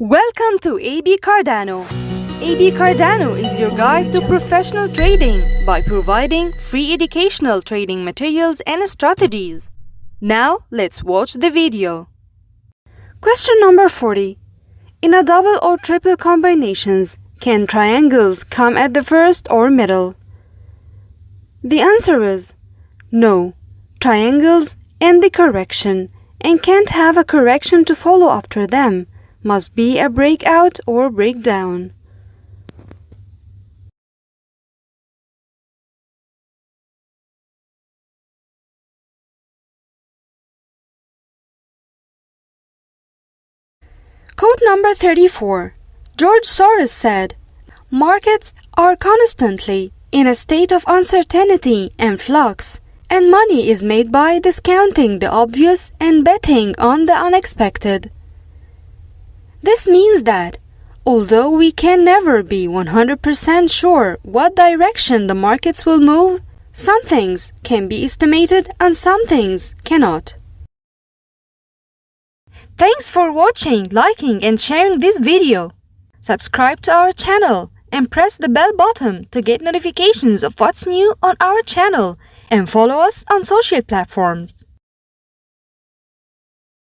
Welcome to AB Cardano. AB Cardano is your guide to professional trading by providing free educational trading materials and strategies. Now, let's watch the video. Question number 40. In a double or triple combinations, can triangles come at the first or middle? The answer is no. Triangles end the correction and can't have a correction to follow after them. Must be a breakout or breakdown. Quote number 34. George Soros said, "Markets are constantly in a state of uncertainty and flux, and money is made by discounting the obvious and betting on the unexpected." This means that, although we can never be 100% sure what direction the markets will move, some things can be estimated and some things cannot. Thanks for watching, liking and sharing this video. Subscribe to our channel and press the bell button to get notifications of what's new on our channel, and follow us on social platforms.